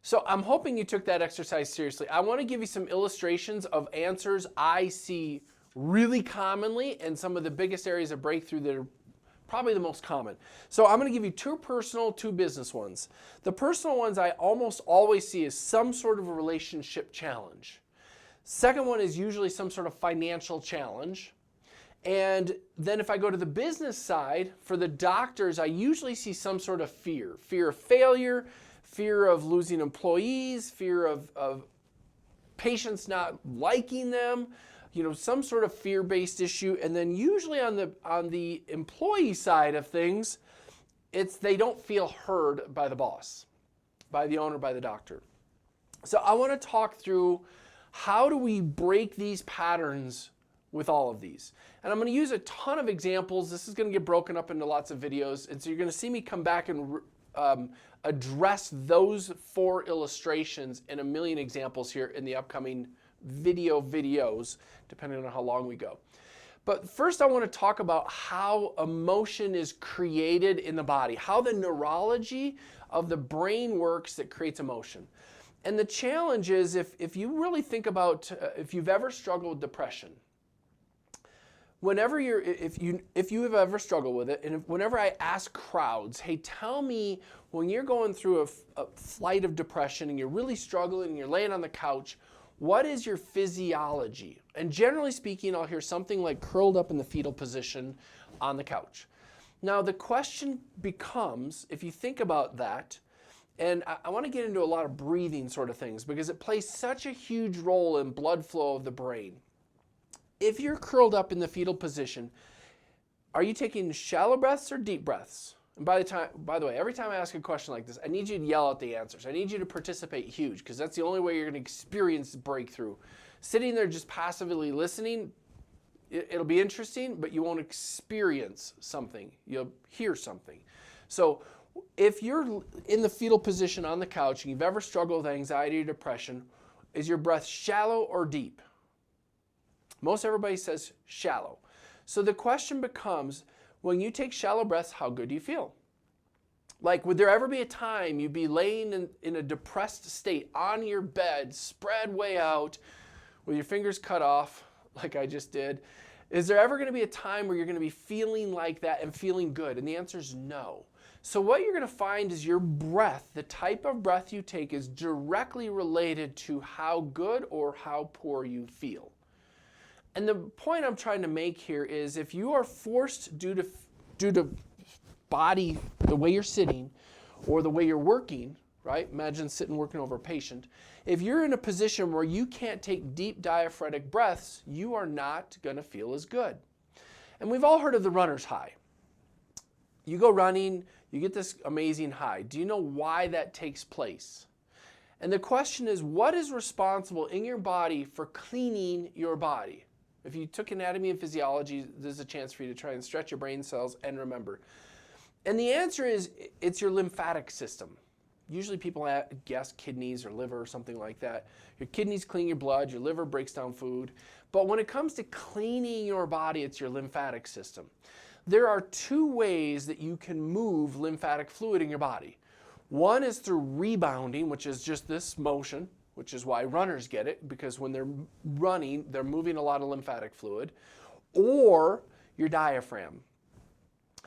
So I'm hoping you took that exercise seriously. I want to give you some illustrations of answers I see really commonly and some of the biggest areas of breakthrough that are probably the most common. So I'm going to give you two personal, two business ones. The personal ones I almost always see is some sort of a relationship challenge. Second one is usually some sort of financial challenge. And then if I go to the business side, for the doctors, I usually see some sort of fear. Fear of failure, fear of losing employees, fear of patients not liking them, some sort of fear-based issue. And then usually on the employee side of things, it's they don't feel heard by the boss, by the owner, by the doctor. So I want to talk through how do we break these patterns with all of these. And I'm going to use a ton of examples. This is going to get broken up into lots of videos. And so you're going to see me come back and address those 4 illustrations in a million examples here in the upcoming videos, depending on how long we go. But first I want to talk about how emotion is created in the body, how the neurology of the brain works that creates emotion. And the challenge is if you really think about if you've ever struggled with depression, if you have ever struggled with it, and whenever I ask crowds, hey, tell me when you're going through a flight of depression and you're really struggling and you're laying on the couch, what is your physiology? And generally speaking, I'll hear something like curled up in the fetal position on the couch. Now the question becomes, if you think about that, and I want to get into a lot of breathing sort of things because it plays such a huge role in blood flow of the brain. If you're curled up in the fetal position, are you taking shallow breaths or deep breaths? And by the way, every time I ask a question like this, I need you to yell out the answers. I need you to participate huge because that's the only way you're going to experience breakthrough. Sitting there just passively listening, it'll be interesting, but you won't experience something. You'll hear something. So if you're in the fetal position on the couch and you've ever struggled with anxiety or depression, is your breath shallow or deep? Most everybody says shallow. So the question becomes, when you take shallow breaths, how good do you feel? Like, would there ever be a time you'd be laying in a depressed state on your bed, spread way out, with your fingers cut off, like I just did? Is there ever going to be a time where you're going to be feeling like that and feeling good? And the answer is no. So what you're going to find is your breath, the type of breath you take, is directly related to how good or how poor you feel. And the point I'm trying to make here is if you are forced due to body, the way you're sitting or the way you're working, right? Imagine sitting working over a patient. If you're in a position where you can't take deep diaphragmatic breaths, you are not going to feel as good. And we've all heard of the runner's high. You go running, you get this amazing high. Do you know why that takes place? And the question is, what is responsible in your body for cleaning your body? If you took anatomy and physiology, there's a chance for you to try and stretch your brain cells and remember. And the answer is, it's your lymphatic system. Usually people guess kidneys or liver or something like that. Your kidneys clean your blood, your liver breaks down food. But when it comes to cleaning your body, it's your lymphatic system. There are 2 ways that you can move lymphatic fluid in your body. One is through rebounding, which is just this motion, which is why runners get it, because when they're running, they're moving a lot of lymphatic fluid, or your diaphragm.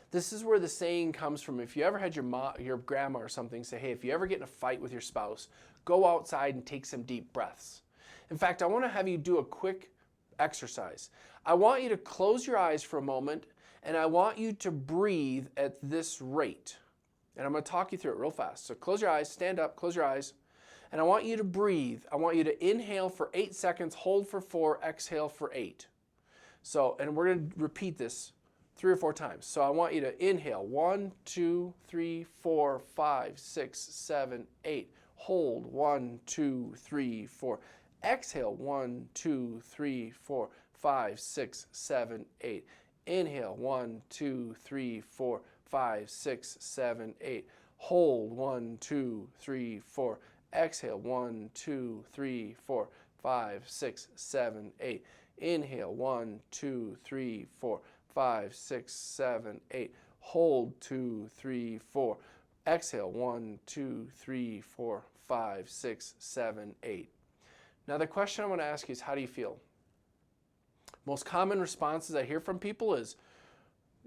This is where the saying comes from. If you ever had your grandma or something say, hey, if you ever get in a fight with your spouse, go outside and take some deep breaths. In fact, I want to have you do a quick exercise. I want you to close your eyes for a moment, and I want you to breathe at this rate. And I'm going to talk you through it real fast. So close your eyes, stand up, close your eyes. And I want you to breathe. I want you to inhale for 8 seconds, hold for 4, exhale for 8. So, and we're going to repeat this 3 or 4 times. So I want you to inhale 1, 2, 3, 4, 5, 6, 7, 8. Hold 1, 2, 3, 4. Exhale 1, 2, 3, 4, 5, 6, 7, 8. Inhale 1, 2, 3, 4, 5, 6, 7, 8. Hold 1, 2, 3, 4. Exhale 1, 2, 3, 4, 5, 6, 7, 8. Inhale 1, 2, 3, 4, 5, 6, 7, 8. Hold 2, 3, 4. Exhale 1, 2, 3, 4, 5, 6, 7, 8. Now the question I want to ask you is, how do you feel? Most common responses I hear from people is,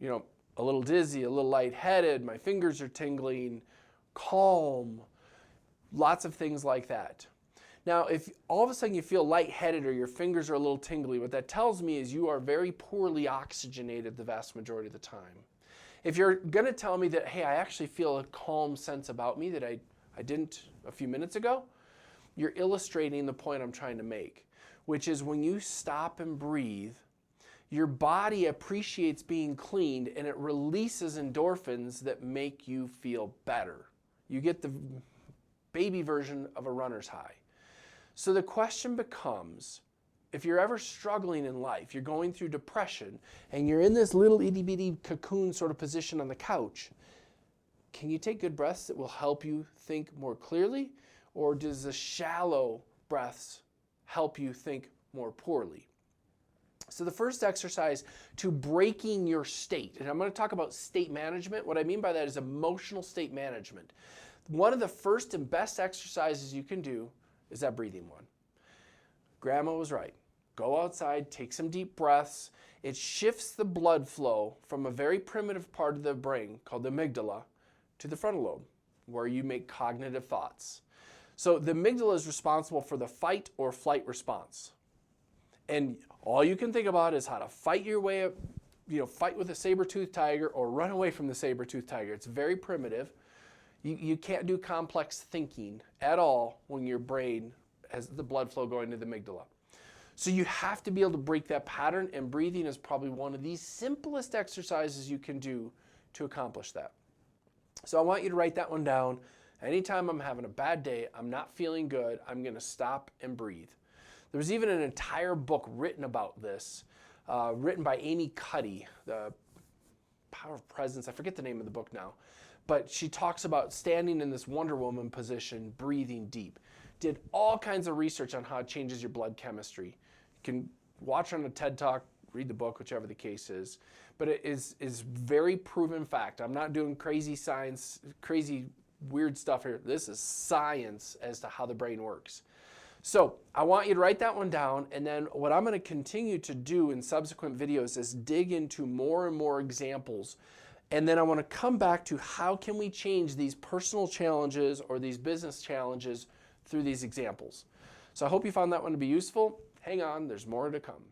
a little dizzy, a little lightheaded, my fingers are tingling, calm, lots of things like that. Now, if all of a sudden you feel lightheaded or your fingers are a little tingly, what that tells me is you are very poorly oxygenated the vast majority of the time. If you're going to tell me that, hey, I actually feel a calm sense about me that I didn't a few minutes ago, you're illustrating the point I'm trying to make, which is when you stop and breathe, your body appreciates being cleaned and it releases endorphins that make you feel better. You get the baby version of a runner's high. So the question becomes, if you're ever struggling in life, you're going through depression, and you're in this little itty bitty cocoon sort of position on the couch, can you take good breaths that will help you think more clearly? Or does the shallow breaths help you think more poorly? So the first exercise to breaking your state, and I'm going to talk about state management. What I mean by that is emotional state management. One of the first and best exercises you can do is that breathing one. Grandma was right. Go outside, take some deep breaths. It shifts the blood flow from a very primitive part of the brain called the amygdala to the frontal lobe, where you make cognitive thoughts. So the amygdala is responsible for the fight or flight response. And all you can think about is how to fight your way up, fight with a saber-toothed tiger or run away from the saber-toothed tiger. It's very primitive. You can't do complex thinking at all when your brain has the blood flow going to the amygdala. So you have to be able to break that pattern, and breathing is probably one of the simplest exercises you can do to accomplish that. So I want you to write that one down. Anytime I'm having a bad day, I'm not feeling good, I'm going to stop and breathe. There was even an entire book written about this, written by Amy Cuddy, The Power of Presence. I forget the name of the book now. But she talks about standing in this Wonder Woman position, breathing deep. Did all kinds of research on how it changes your blood chemistry. You can watch on a TED Talk, read the book, whichever the case is. But it is very proven fact. I'm not doing crazy science, crazy weird stuff here. This is science as to how the brain works. So I want you to write that one down, and then what I'm going to continue to do in subsequent videos is dig into more and more examples, and then I want to come back to how can we change these personal challenges or these business challenges through these examples. So I hope you found that one to be useful. Hang on, there's more to come.